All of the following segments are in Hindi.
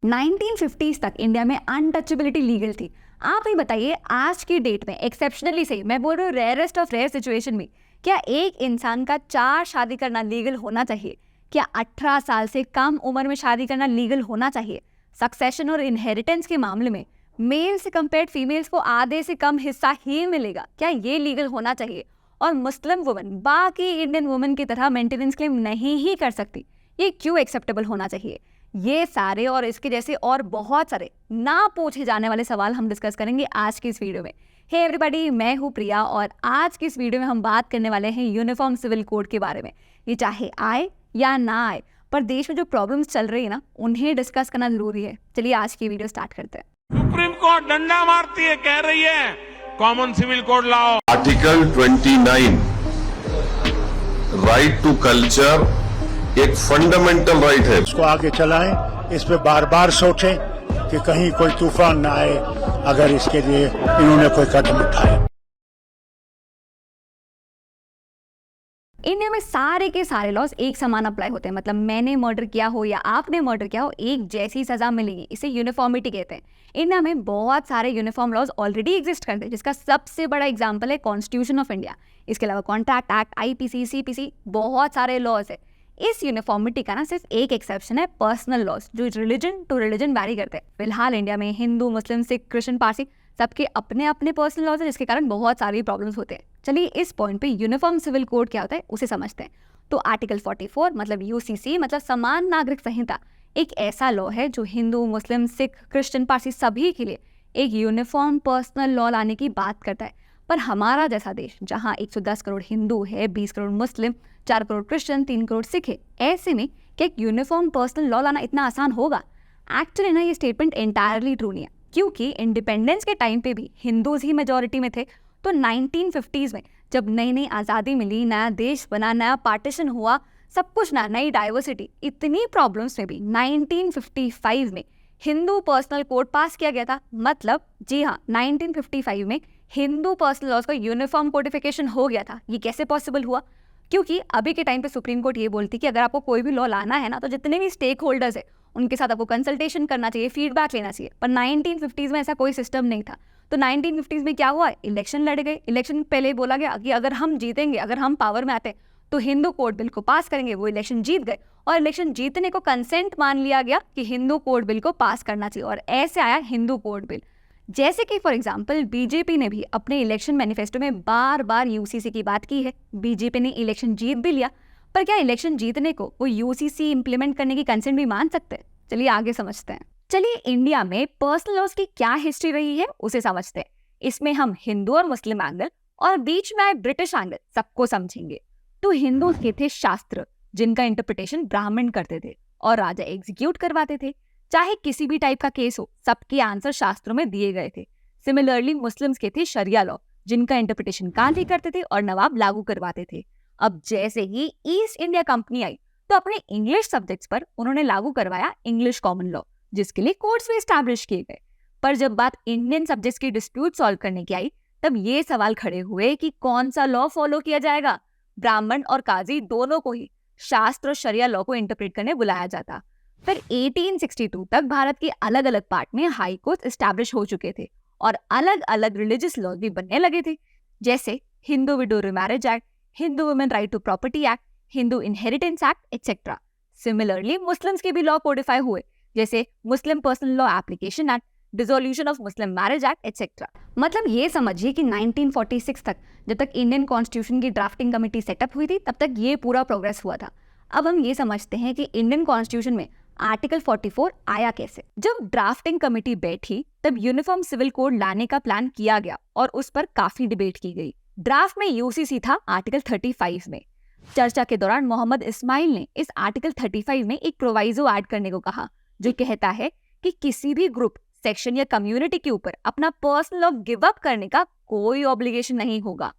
1950s तक इंडिया में अनटचेबिलिटी लीगल थी। आप ही बताइए आज की डेट में एक्सेप्शनली सही, मैं बोल रही हूँ रेयरेस्ट ऑफ रेयर सिचुएशन में, क्या एक इंसान का 4 शादी करना लीगल होना चाहिए? क्या 18 साल से कम उम्र में शादी करना लीगल होना चाहिए? सक्सेशन और इनहेरिटेंस के मामले में मेल से कंपेयर फीमेल्स को आधे से कम हिस्सा ही मिलेगा, क्या ये लीगल होना चाहिए? और मुस्लिम वुमन बाकी इंडियन वुमन की तरह मेंटेनेंस क्लेम नहीं ही कर सकती, ये क्यों एक्सेप्टेबल होना चाहिए? ये सारे और इसके जैसे और बहुत सारे ना पूछे जाने वाले सवाल हम डिस्कस करेंगे आज की इस वीडियो में। हे एवरीबॉडी, मैं हूँ प्रिया और आज की इस वीडियो में हम बात करने वाले हैं यूनिफॉर्म सिविल कोड के बारे में। ये चाहे आए या ना आए, पर देश में जो प्रॉब्लम्स चल रही है ना, उन्हें डिस्कस करना जरूरी है। चलिए आज की वीडियो स्टार्ट करते हैं। सुप्रीम कोर्ट डंडा मारती है, कह रही है कॉमन सिविल कोड लाओ। आर्टिकल 29 राइट टू कल्चर एक फंडामेंटल राइट है। इसको आगे चलाएं, इस पे बार बार सोचें कि कहीं कोई तूफान ना आए अगर इसके लिए इन्होंने कोई कदम उठाए। इंडिया में सारे के सारे लॉज एक समान अप्लाई होते हैं, मतलब मैंने मर्डर किया हो या आपने मर्डर किया हो, एक जैसी सजा मिलेगी। इसे यूनिफॉर्मिटी कहते हैं। इंडिया में बहुत सारे यूनिफॉर्म लॉज ऑलरेडी एग्जिस्ट करते हैं, जिसका सबसे बड़ा एग्जांपल है कॉन्स्टिट्यूशन ऑफ इंडिया। इसके अलावा कॉन्ट्रैक्ट एक्ट, आईपीसी, सीपीसी, बहुत सारे लॉज है। इस यूनिफॉर्मिटी का ना सिर्फ एक एक्सेप्शन है, पर्सनल लॉज, जो रिलीजन टू रिलीजन वैरी करते हैं। फिलहाल इंडिया में हिंदू, मुस्लिम, सिख, क्रिश्चियन, पारसी सबके अपने अपने पर्सनल लॉज है, जिसके कारण बहुत सारी प्रॉब्लम्स होते हैं। चलिए इस पॉइंट पे यूनिफॉर्म सिविल कोड क्या होता है उसे समझते हैं। तो आर्टिकल 44 मतलब यूसीसी मतलब समान नागरिक संहिता एक ऐसा लॉ है जो हिंदू, मुस्लिम, सिख, क्रिश्चियन, पारसी सभी के लिए एक यूनिफॉर्म पर्सनल लॉ लाने की बात करता है। पर हमारा जैसा देश जहाँ 110 करोड़ हिंदू है, 20 करोड़ मुस्लिम, 4 करोड़ क्रिश्चियन, 3 करोड़ सिख है, ऐसे में क्या एक यूनिफॉर्म पर्सनल लॉ लाना इतना आसान होगा? एक्चुअली ना ये स्टेटमेंट एंटायरली ट्रू नहीं है, क्योंकि इंडिपेंडेंस के टाइम पे भी हिंदूज ही मेजॉरिटी में थे। तो 1950s में जब नई नई आज़ादी मिली, नया देश बना, नया पार्टीशन हुआ, सब कुछ ना, नई डाइवर्सिटी, इतनी प्रॉब्लम्स में भी 1955 में हिंदू पर्सनल कोड पास किया गया था। मतलब जी हाँ, 1955 में हिंदू पर्सनल लॉज का यूनिफॉर्म कोडिफिकेशन हो गया था। ये कैसे पॉसिबल हुआ? क्योंकि अभी के टाइम पे सुप्रीम कोर्ट ये बोलती कि अगर आपको कोई भी लॉ लाना है ना, तो जितने भी स्टेक होल्डर्स है उनके साथ आपको कंसल्टेशन करना चाहिए, फीडबैक लेना चाहिए। पर 1950s में ऐसा कोई सिस्टम नहीं था। तो 1950s में क्या हुआ? इलेक्शन लड़ गए। इलेक्शन पहले बोला गया कि अगर हम जीतेंगे, अगर हम पावर में आते तो हिंदू कोड बिल को पास करेंगे। वो इलेक्शन जीत गए और इलेक्शन जीतने को कंसेंट मान लिया गया कि हिंदू कोड बिल को पास करना चाहिए, और ऐसे आया हिंदू कोड बिल। जैसे कि फॉर एग्जाम्पल बीजेपी ने भी अपने इलेक्शन मैनिफेस्टो में बार बार यूसीसी की बात की है। बीजेपी ने इलेक्शन जीत भी लिया, पर क्या इलेक्शन जीतने को वो यूसीसी इंप्लीमेंट करने की कंसेंट भी मान सकते हैं? चलिए आगे समझते हैं। चलिए इंडिया में पर्सनल लॉज की क्या हिस्ट्री रही है उसे समझते हैं। इसमें हम हिंदू और मुस्लिम एंगल और बीच में आए ब्रिटिश एंगल सबको समझेंगे। तो हिंदू के थे शास्त्र, जिनका इंटरप्रिटेशन ब्राह्मण करते थे और राजा एग्जीक्यूट करवाते थे। चाहे किसी भी टाइप का केस हो, सबके आंसर शास्त्रों में दिए गए थे। सिमिलरली मुस्लिम्स के थे शरिया लॉ, जिनका इंटरप्रिटेशन काजी करते थे और नवाब लागू करवाते थे। अब जैसे ही ईस्ट इंडिया कंपनी आई तो अपने इंग्लिश सब्जेक्ट्स पर उन्होंने लागू करवाया इंग्लिश कॉमन लॉ, जिसके लिए कोर्ट्स भी एस्टैब्लिश किए गए। पर जब बात इंडियन सब्जेक्ट्स की डिस्प्यूट सॉल्व करने की आई, तब ये सवाल खड़े हुए कि कौन सा लॉ फॉलो किया जाएगा। ब्राह्मण और काजी दोनों को ही शास्त्र और शरिया लॉ को इंटरप्रेट करने बुलाया जाता। फिर 1862 तक भारत के अलग अलग पार्ट में हाई कोर्ट एस्टैब्लिश हो चुके थे और अलग अलग रिलीजियस लॉ भी बनने लगे थे, जैसे Hindu widow remarriage act, Hindu women right to property act, Hindu inheritance act etcetera. Similarly Muslims के भी लॉ कोडिफाई हुए, जैसे Muslim personal law application act, dissolution of Muslim marriage act etcetera. मतलब ये समझिए कि 1946 तक जब तक इंडियन कॉन्स्टिट्यूशन की ड्राफ्टिंग कमेटी सेटअप हुई थी, तब तक ये पूरा प्रोग्रेस हुआ था। अब हम ये समझते हैं कि इंडियन कॉन्स्टिट्यूशन में आर्टिकल 44 आया कैसे। जब ड्राफ्टिंग कमेटी बैठी तब यूनिफॉर्म सिविल कोड लाने का प्लान किया गया और उस पर काफी डिबेट की गई। ड्राफ्ट में यूसीसी था आर्टिकल 35 में। चर्चा के दौरान मोहम्मद इस्माइल ने इस आर्टिकल 35 में एक प्रोवाइजो ऐड करने को कहा, जो कहता है कि किसी भी ग्रुप, सेक्शन या कम्युनिटी के ऊपर अपना पर्सनल लॉ गिव अप करने का कोई ऑब्लिगेशन नहीं होगा।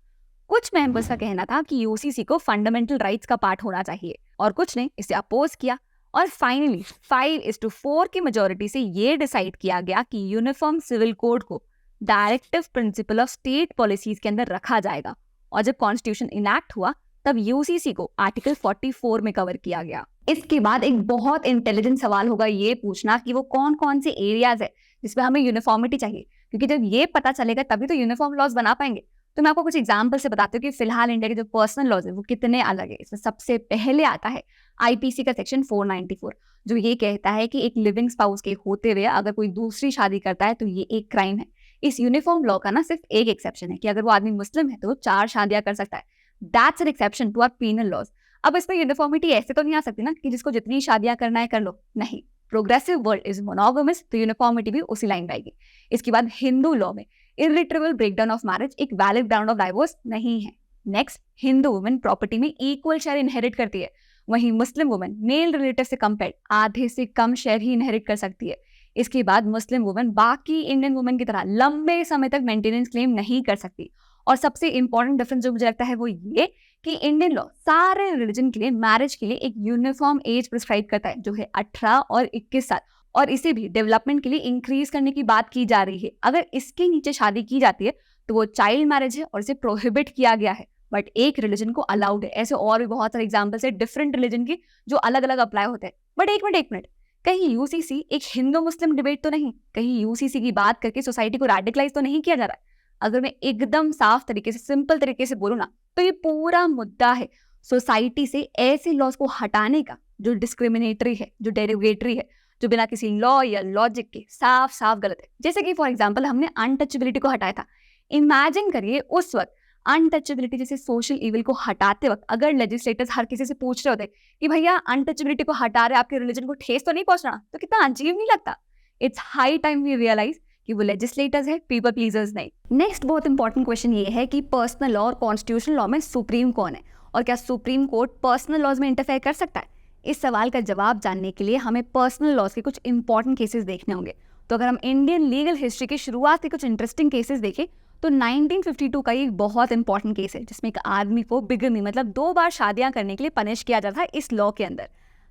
कुछ मेंबर्स का कहना था कि यूसीसी को फंडामेंटल राइट्स का पार्ट होना चाहिए और कुछ ने इसे अपोज किया, और फाइनली 5:4 की मेजोरिटी से ये डिसाइड किया गया कि यूनिफॉर्म सिविल कोड को directive principle of state policies के अंदर रखा जाएगा। और जब कॉन्स्टिट्यूशन इनैक्ट हुआ तब यूसीसी को आर्टिकल 44 में कवर किया गया। इसके बाद एक बहुत इंटेलिजेंट सवाल होगा ये पूछना कि वो कौन कौन से एरियाज है जिसमें हमें यूनिफॉर्मिटी चाहिए, क्योंकि जब ये पता चलेगा तभी तो यूनिफॉर्म लॉज बना पाएंगे। तो मैं आपको कुछ एग्जांपल से बताती हूँ कि फिलहाल इंडिया के जो पर्सनल लॉज है वो कितने अलग है। इसमें सबसे पहले आता है आईपीसी का सेक्शन 494, जो ये कहता है कि एक लिविंग स्पाउस के होते हुए अगर कोई दूसरी शादी करता है तो ये एक क्राइम है। इस यूनिफॉर्म लॉ का ना सिर्फ एक एक्सेप्शन है कि अगर वो आदमी मुस्लिम है तो वो 4 शादियां कर सकता है। That's an exception to our penal laws. अब इसमें यूनिफॉर्मिटी ऐसे तो नहीं आ सकती ना कि जिसको जितनी शादियां करना है कर लो, नहीं। प्रोग्रेसिव वर्ल्ड इज मोनोगेमस, तो यूनिफॉर्मिटी भी उसी लाइन में आएगी। इसके बाद हिंदू लॉ में इर्रिट्रेबल ब्रेकडाउन ऑफ मैरिज एक वैलिड ग्राउंड ऑफ डाइवोर्स नहीं है। नेक्स्ट, हिंदू वुमेन प्रॉपर्टी में इक्वल शेयर इनहेरिट करती है, वहीं मुस्लिम वुमेन मेल रिलेटिव से कंपेयर आधे से कम शेयर ही इनहेरिट कर सकती है। इसके बाद मुस्लिम वुमेन बाकी इंडियन वुमेन की तरह लंबे समय तक मेंटेनेंस क्लेम नहीं कर सकती। और सबसे इंपॉर्टेंट डिफरेंस जो मुझे लगता है वो ये कि इंडियन लॉ सारे रिलीजन के लिए मैरिज के लिए एक यूनिफॉर्म एज प्रिस्क्राइब करता है, जो है 18 और 21 साल, और इसे भी डेवलपमेंट के लिए इंक्रीज करने की बात की जा रही है। अगर इसके नीचे शादी की जाती है तो वो चाइल्ड मैरिज है और इसे प्रोहिबिट किया गया है, बट एक रिलीजन को अलाउड है। ऐसे और भी बहुत सारे एग्जाम्पल्स है डिफरेंट रिलीजन के जो अलग अलग अप्लाई होते हैं। बट एक मिनट, कहीं यूसीसी एक हिंदू मुस्लिम डिबेट तो नहीं? कहीं यूसीसी की बात करके सोसाइटी को रेडिकलाइज तो नहीं किया जा रहा है? अगर मैं एकदम साफ तरीके से, सिंपल तरीके से बोलूं ना, तो ये पूरा मुद्दा है सोसाइटी से ऐसे लॉज को हटाने का जो डिस्क्रिमिनेटरी है, जो डेरोगेटरी है, जो बिना किसी लॉ या लॉजिक के साफ साफ गलत है। जैसे कि फॉर एग्जांपल हमने अनटचेबिलिटी को हटाया था। इमेजिन करिए उस वक्त अनटचेबिलिटी जैसे सोशल इविल को हटाते वक्त अगर लेजिस्लेटर्स हर किसी से पूछ रहे होते कि भैया अनटचेबिलिटी को हटा रहे, आपके रिलीजन को ठेस तो नहीं पहुंचना, तो कितना अजीब नहीं लगता? It's high time we realize कि वो लेजिस्लेटर्स है, पीपल प्लीजर्स नहीं। नेक्स्ट बहुत इंपॉर्टेंट क्वेश्चन ये है कि पर्सनल लॉ और कॉन्स्टिट्यूशनल लॉ में सुप्रीम कौन है, और क्या सुप्रीम कोर्ट पर्सनल लॉज में इंटरफेयर कर सकता है? इस सवाल का जवाब जानने के लिए हमें पर्सनल लॉज के कुछ इंपॉर्टेंट केसेस देखने होंगे। तो अगर हम इंडियन लीगल हिस्ट्री की शुरुआत के कुछ इंटरेस्टिंग केसेस देखें तो 1952 का एक बहुत इंपॉर्टेंट केस है जिसमें एक आदमी को बिगमी मतलब 2 बार शादियां करने के लिए पनिश किया जाता है इस लॉ के अंदर।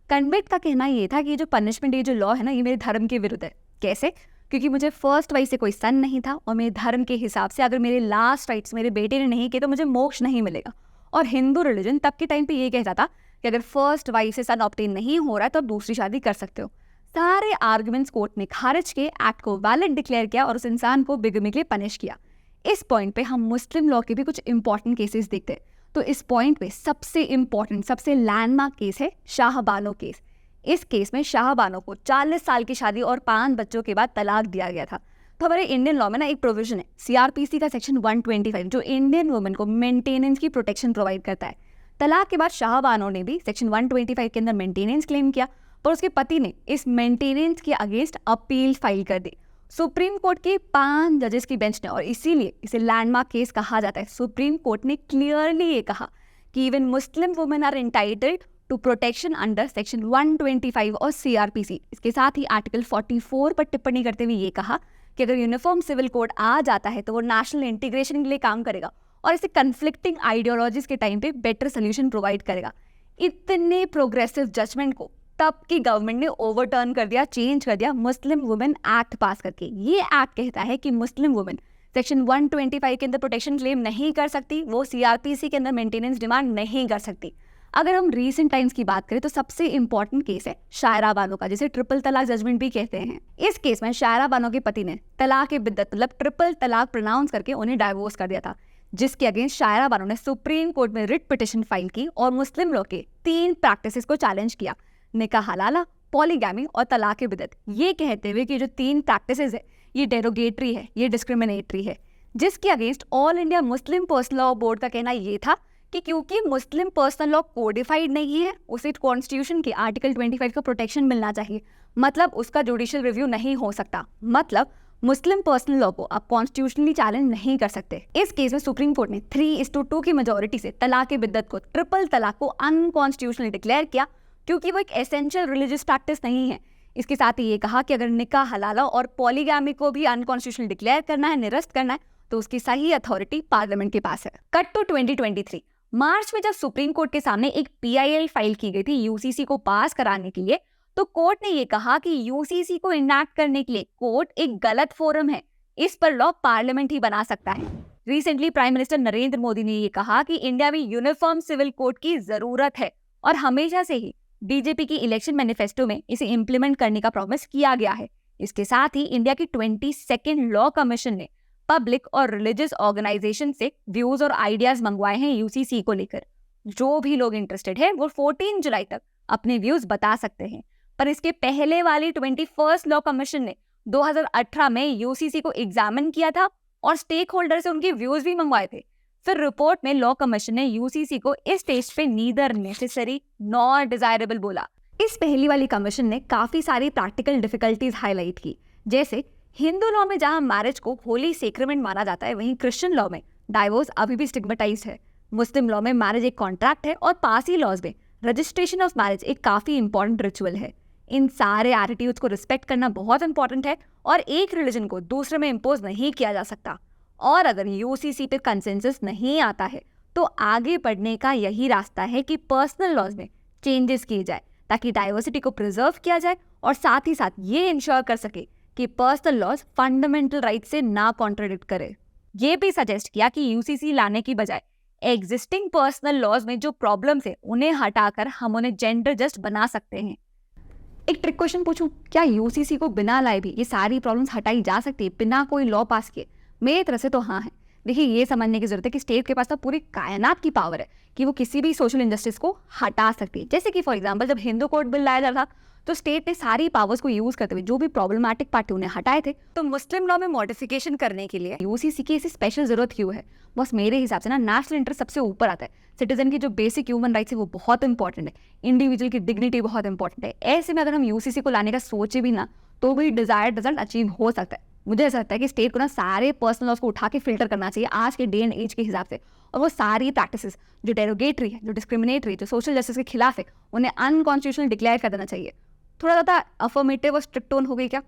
कन्विक्ट का कहना ये था कि ये जो पनिशमेंट, ये जो लॉ है ना, ये मेरे धर्म के विरुद्ध है। कैसे? क्योंकि मुझे फर्स्ट वाइफ से कोई सन नहीं था और मेरे धर्म के हिसाब से अगर मेरे लास्ट राइट्स मेरे बेटे ने नहीं किए तो मुझे मोक्ष नहीं मिलेगा। और हिंदू रिलीजन तब के टाइम पे ये कहता था कि अगर फर्स्ट वाइफ से सन ऑब्टेन नहीं हो रहा है तो आप दूसरी शादी कर सकते हो। सारे आर्गुमेंट्स कोर्ट ने खारिज के, एक्ट को वैलिड डिक्लेयर किया और उस इंसान को बिगमी के लिए पनिश किया। इस पॉइंट पे हम मुस्लिम लॉ के भी कुछ इंपॉर्टेंट केसेस देखते हैं। तो इस पॉइंट पे सबसे इंपॉर्टेंट, सबसे लैंडमार्क केस है शाहबानो केस। इस केस में शाहबानो को 40 साल की शादी और 5 बच्चों के बाद तलाक दिया गया था। तो हमारे इंडियन लॉ में ना एक प्रोविजन है सीआरपीसी का सेक्शन 125 जो इंडियन वुमेन को मेंटेनेंस की प्रोटेक्शन प्रोवाइड करता है। तलाक के बाद शाहबानो ने भी सेक्शन 125 के अंदर मेंटेनेंस क्लेम किया, पर उसके पति ने इस मेंटेनेंस के अगेंस्ट अपील फाइल कर दी सुप्रीम कोर्ट के 5 जजेस की बेंच ने, और इसीलिए इसे लैंडमार्क केस कहा जाता है। सुप्रीम कोर्ट ने क्लियरली ये कहा कि even Muslim women are entitled to protection under section 125 और सीआरपीसी। इसके साथ ही आर्टिकल 44 पर टिप्पणी करते हुए ये कहा कि अगर यूनिफॉर्म सिविल कोड आ जाता है तो वो नेशनल इंटीग्रेशन के लिए काम करेगा और इसे कन्फ्लिक्टिंग आइडियोलॉजीज के टाइम पे बेटर सोल्यूशन प्रोवाइड करेगा। इतने प्रोग्रेसिव जजमेंट को तब की गवर्नमेंट ने ओवरटर्न कर दिया, चेंज कर दिया मुस्लिम वुमेन एक्ट पास करके। ये एक्ट कहता है कि मुस्लिम वुमेन सेक्शन 125 के अंदर प्रोटेक्शन क्लेम नहीं कर सकती, वो सीआरपीसी के अंदर मेंटेनेंस डिमांड नहीं कर सकती। अगर हम रीसेंट टाइम्स की बात करें तो सबसे इंपॉर्टेंट केस है शायरा बानो का, जिसे ट्रिपल तलाक जजमेंट भी कहते हैं। इस केस में शायरा बानो के पति ने तलाक ए बिद्दत मतलब ट्रिपल तलाक प्रोनाउंस करके उन्हें डाइवोर्स कर दिया था, जिसके अगेंस्ट शायरा बानो ने सुप्रीम कोर्ट में रिट पिटिशन फाइल की और मुस्लिम लॉ के 3 प्रैक्टिसेस को चैलेंज किया, निकाह हलाला, पॉलीगैमी और तलाक ए बिद्दत, ये कहते हुए कि जो 3 प्रैक्टिसेस है ये डेरोगेटरी है, ये डिस्क्रिमिनेटरी है। जिसके against all India Muslim personal law board का कहना ये था कि क्योंकि मुस्लिम पर्सनल लॉ कोडिफाइड नहीं है, उसे कॉन्स्टिट्यूशन के आर्टिकल 25 का प्रोटेक्शन मिलना चाहिए, मतलब उसका जुडिशियल रिव्यू नहीं हो सकता, मतलब मुस्लिम पर्सनल लॉ को आप कॉन्स्टिट्यूशनली चैलेंज नहीं कर सकते। इस केस में सुप्रीम कोर्ट ने 3:2 की मेजोरिटी से तलाक ए बिद्दत को, ट्रिपल तलाक को अनकॉन्स्टिट्यूशनल डिक्लेयर किया क्योंकि वो एक एसेंशियल रिलीजियस प्रैक्टिस नहीं है। इसके साथ ही ये कहा कि अगर निकाह हलाला और पॉलीगैमी को भी अनकॉन्स्टिट्यूशनल डिक्लेयर करना है, निरस्त करना है, तो उसकी सही अथॉरिटी पार्लियामेंट के पास है। कट टू 2023 मार्च में जब सुप्रीम कोर्ट के सामने एक PIL फाइल की गई थी यूसीसी को पास कराने के लिए, तो कोर्ट ने ये कहा कि यूसीसी को इनैक्ट करने के लिए कोर्ट एक गलत फोरम है, इस पर लॉ पार्लियामेंट ही बना सकता है। Recently prime minister Narendra Modi ने ये कहा कि इंडिया में यूनिफॉर्म सिविल कोड की जरूरत है और हमेशा से ही बीजेपी की इलेक्शन मैनिफेस्टो में इसे इम्प्लीमेंट करने का प्रॉमिस किया गया है। इसके साथ ही इंडिया की 22nd लॉ कमीशन ने पब्लिक और रिलीजियस ऑर्गेनाइजेशन से व्यूज और आइडियाज मंगवाए हैं यूसीसी को लेकर। जो भी लोग इंटरेस्टेड है वो 14 जुलाई तक अपने व्यूज बता सकते हैं। पर इसके पहले वाली 21st लॉ कमीशन ने 2018 में यूसीसी को एग्जामिन किया था और स्टेक होल्डर से उनके व्यूज भी मंगवाए थे। फिर रिपोर्ट में लॉ कमीशन ने यूसीसी को इस स्टेज पे नीदर नेसेसरी नॉर डिजायरेबल बोला। इस पहली वाली कमीशन ने काफी सारी प्रैक्टिकल डिफिकल्टीज हाईलाइट की, जैसे हिंदू लॉ में जहां मैरिज को होली सेक्रेमेंट माना जाता है, वहीं क्रिश्चियन लॉ में डाइवोर्स अभी भी स्टिग्मेटाइज्ड है। मुस्लिम लॉ में मैरिज एक कॉन्ट्रैक्ट है और पारसी लॉज में रजिस्ट्रेशन ऑफ मैरिज एक काफी इंपॉर्टेंट रिचुअल है। इन सारे एटीट्यूड्स को रिस्पेक्ट करना बहुत इंपॉर्टेंट है और एक रिलीजन को दूसरे में इम्पोज नहीं किया जा सकता। और अगर यूसीसी पे कंसेंसस नहीं आता है तो आगे बढ़ने का यही रास्ता है कि पर्सनल लॉज में चेंजेस किए जाए ताकि डाइवर्सिटी को प्रिजर्व किया जाए और साथ ही साथ ये इंश्योर कर सके कि पर्सनल लॉज फंडामेंटल राइट से ना कॉन्ट्राडिक्ट करे। ये भी सजेस्ट किया कि यूसीसी लाने की बजाय एग्जिस्टिंग पर्सनल लॉज में जो प्रॉब्लम्स है उन्हें हटाकर हम उन्हें जेंडर जस्ट बना सकते हैं। एक ट्रिक क्वेश्चन पूछूं, क्या यूसीसी को बिना लाए भी ये सारी प्रॉब्लम्स हटाई जा सकती है बिना कोई लॉ पास किए? मेरी तरफ से तो हाँ है। देखिए, ये समझने की जरूरत है कि स्टेट के पास तो पूरी कायनात की पावर है कि वो किसी भी सोशल इंजस्टिस को हटा सकती है। जैसे कि फॉर एग्जांपल जब हिंदू कोड बिल लाया जा रहा था तो स्टेट ने सारी पावर्स को यूज करते हुए जो भी प्रॉब्लमैटिक पार्ट उन्हें हटाए थे। तो मुस्लिम लॉ में मॉडिफिकेशन करने के लिए यूसीसी की ऐसी स्पेशल जरूरत क्यों है? बस मेरे हिसाब से ना नेशनल इंटरेस्ट सबसे ऊपर आता है। सिटीजन की जो बेसिक ह्यूमन राइट्स है वो बहुत इंपॉर्टेंट है, इंडिविजुअल की डिग्निटी बहुत इंपॉर्टेंट है। ऐसे में अगर हम यूसीसी को लाने का सोचे भी ना तो भी डिजायर्ड रिजल्ट अचीव हो सकता है। मुझे ऐसा लगता है कि स्टेट को ना सारे पर्सनल लॉज को उठा के फिल्टर करना चाहिए आज के डे एंड एज के हिसाब से, और वो सारी प्रैक्टिसेस जो डेरोगेटरी है, जो डिस्क्रिमिनेटरी, जो सोशल जस्टिस के खिलाफ है, उन्हें अनकॉन्स्टिट्यूशनल डिक्लेयर कर देना चाहिए। थोड़ा ज़्यादा अफर्मेटिव और स्ट्रिक्ट टोन हो गई क्या?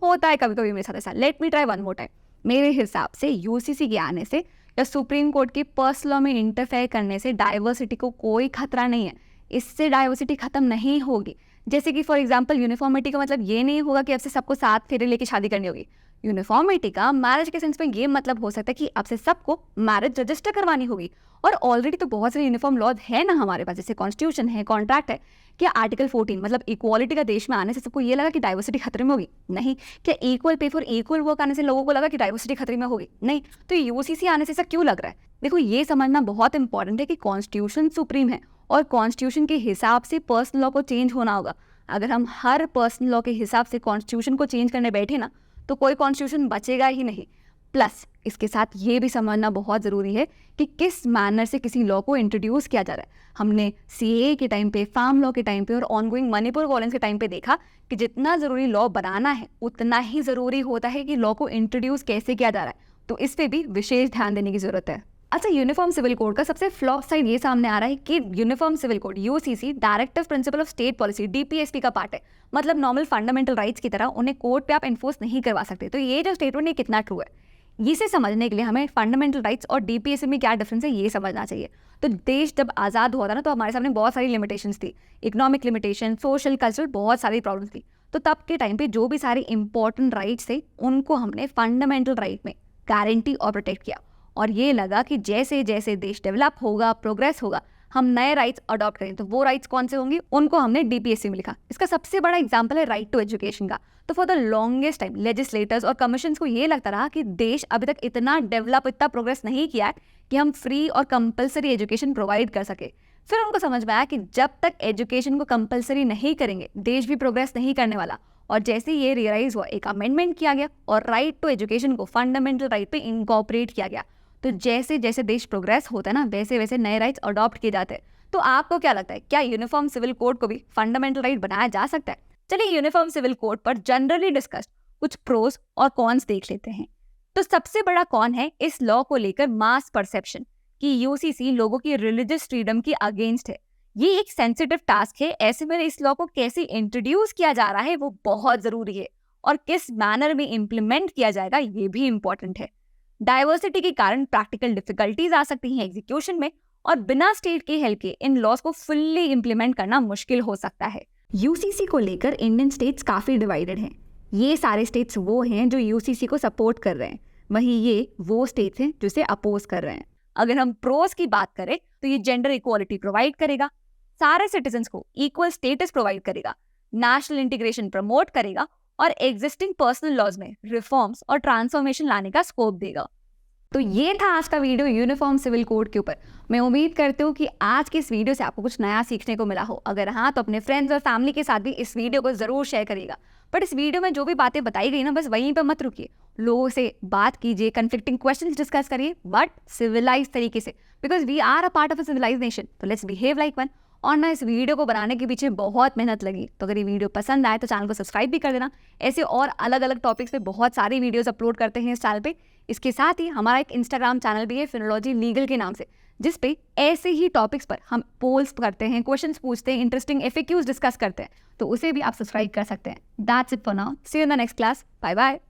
होता है कभी कभी मेरे साथ ऐसा। Let me try one more time. मेरे हिसाब से यूसीसी के आने से या सुप्रीम कोर्ट की पर्सनल लॉ में इंटरफेयर करने से डाइवर्सिटी को कोई खतरा नहीं है। इससे डाइवर्सिटी खत्म नहीं होगी। जैसे कि फॉर एग्जाम्पल यूनिफॉर्मिटी का मतलब ये नहीं होगा कि अब से सबको 7 फेरे लेके शादी करनी होगी। यूनिफॉर्मिटी का मैरिज के सेंस में ये मतलब हो सकता है कि अब से सबको मैरिज रजिस्टर करवानी होगी। और ऑलरेडी तो बहुत सारे यूनिफॉर्म लॉज है ना हमारे पास, जैसे कॉन्स्टिट्यूशन है, कॉन्ट्रैक्ट है। क्या आर्टिकल 14 मतलब इक्वालिटी का देश में आने से सबको ये लगा कि डाइवर्सिटी खतरे में होगी? नहीं। क्या equal pay for equal work आने से लोगों को लगा कि डाइवर्सिटी खतरे में होगी? नहीं। तो यूसीसी आने से ऐसा क्यों लग रहा है? देखो, ये समझना बहुत इंपॉर्टेंट है कि कॉन्स्टिट्यूशन सुप्रीम है और कॉन्स्टिट्यूशन के हिसाब से पर्सनल लॉ को चेंज होना होगा। अगर हम हर पर्सनल लॉ के हिसाब से कॉन्स्टिट्यूशन को चेंज करने बैठे ना तो कोई कॉन्स्टिट्यूशन बचेगा ही नहीं। प्लस इसके साथ ये भी समझना बहुत ज़रूरी है कि किस मैनर से किसी लॉ को इंट्रोड्यूस किया जा रहा है। हमने सीएए के टाइम पे, फार्म लॉ के टाइम पे और ऑनगोइंग मणिपुर वॉयलेंस के टाइम पे देखा कि जितना ज़रूरी लॉ बनाना है उतना ही ज़रूरी होता है कि लॉ को इंट्रोड्यूस कैसे किया जा रहा है। तो इस पर भी विशेष ध्यान देने की ज़रूरत है। अच्छा, यूनिफॉर्म सिविल कोड का सबसे फ्लॉप साइड ये सामने आ रहा है कि uniform civil code UCC directive principle of state policy DPSP का पार्ट है। मतलब नॉर्मल फंडामेंटल राइट्स की तरह उन्हें कोर्ट पे आप एनफोर्स नहीं करवा सकते। तो ये जो स्टेटमेंट है कितना ट्रू है, इसे समझने के लिए हमें फंडामेंटल राइट्स और डीपीएसपी में क्या डिफरेंस है ये समझना चाहिए। तो देश जब आज़ाद हुआ था ना तो हमारे सामने बहुत सारी लिमिटेशंस थी, इकोनॉमिक लिमिटेशन, सोशल, कल्चरल, बहुत सारी प्रॉब्लम्स थी। तो तब के टाइम पे जो भी सारे इंपॉर्टेंट राइट्स थे उनको हमने फंडामेंटल राइट में गारंटी और प्रोटेक्ट किया। और ये लगा कि जैसे जैसे देश डेवलप होगा, प्रोग्रेस होगा, हम नए राइट्स अडॉप्ट करें। तो वो राइट्स कौन से होंगे उनको हमने डीपीएससी में लिखा। इसका सबसे बड़ा एग्जांपल है राइट टू एजुकेशन का। तो for the longest time legislators और कमीशंस को ये लगता रहा कि देश अभी तक इतना डेवलप, इतना प्रोग्रेस नहीं किया है कि हम फ्री और कंपलसरी एजुकेशन प्रोवाइड कर सके। फिर उनको समझ में आया कि जब तक एजुकेशन को कंपलसरी नहीं करेंगे देश भी प्रोग्रेस नहीं करने वाला। और जैसे ये रियलाइज हुआ, एक अमेंडमेंट किया गया और राइट टू एजुकेशन को फंडामेंटल राइट पे इनकॉर्पोरेट किया गया। तो जैसे जैसे देश प्रोग्रेस होता है ना वैसे वैसे नए राइट्स अडॉप्ट किए जाते हैं। तो आपको क्या लगता है, क्या यूनिफॉर्म सिविल कोड को भी फंडामेंटल राइट बनाया जा सकता है? चलिए यूनिफॉर्म सिविल कोड पर जनरली डिस्कस्ड कुछ प्रोज और कॉन्स देख लेते हैं। तो सबसे बड़ा कॉन है इस लॉ को लेकर मास परसेप्शन कि यूसीसी लोगों की रिलीजियस फ्रीडम की अगेंस्ट है। ये एक सेंसिटिव टास्क है। ऐसे में इस लॉ को कैसे इंट्रोड्यूस किया जा रहा है वो बहुत जरूरी है, और किस मैनर में इम्प्लीमेंट किया जाएगा ये भी इंपॉर्टेंट है। डाइवर्सिटी के कारण प्रैक्टिकल डिफिकल्टीज आ सकती हैं एग्जीक्यूशन में, और बिना स्टेट की हेल्प के इन लॉज को फुल्ली इंप्लीमेंट करना मुश्किल हो सकता है। यूसीसी को लेकर इंडियन स्टेट्स काफी डिवाइडेड हैं। ये सारे स्टेट्स वो हैं जो यूसीसी को सपोर्ट कर रहे हैं, वहीं ये वो स्टेट्स हैं जो इसे अपोज कर रहे हैं। अगर हम प्रोज की बात करें तो ये जेंडर इक्वालिटी प्रोवाइड करेगा, सारे सिटीजन्स को इक्वल स्टेटस प्रोवाइड करेगा, नेशनल इंटीग्रेशन प्रमोट करेगा और एग्जिस्टिंग पर्सनल लॉज में रिफॉर्म्स और ट्रांसफॉर्मेशन लाने का स्कोप देगा। तो ये था आज का वीडियो यूनिफॉर्म सिविल कोड के ऊपर। मैं उम्मीद करती हूँ कि आज की इस वीडियो से आपको कुछ नया सीखने को मिला हो। अगर हाँ, तो अपने फ्रेंड्स और फैमिली के साथ भी इस वीडियो को जरूर शेयर करिएगा। बट इस वीडियो में जो भी बातें बताई गई ना, बस वहीं पर मत रुकिए, लोगों से बात कीजिए, कन्फ्लिक्टिंग क्वेश्चंस डिस्कस करिए, बट सिविलाइज तरीके से, because we are a part of a civilize nation. तो लेट्स बिहेव लाइक वन। और ना, इस वीडियो को बनाने के पीछे बहुत मेहनत लगी, तो अगर ये वीडियो पसंद आए तो चैनल को सब्सक्राइब भी कर देना। ऐसे और अलग अलग टॉपिक्स पे बहुत सारी वीडियोस अपलोड करते हैं इस चैनल पे। इसके साथ ही हमारा एक इंस्टाग्राम चैनल भी है, फिनोलॉजी लीगल के नाम से, जिस पे ऐसे ही टॉपिक्स पर हम पोल्स करते हैं, क्वेश्चंस पूछते हैं, इंटरेस्टिंग FAQs डिस्कस करते हैं, तो उसे भी आप सब्सक्राइब कर सकते हैं। That's it for now, see you in the next class, bye bye.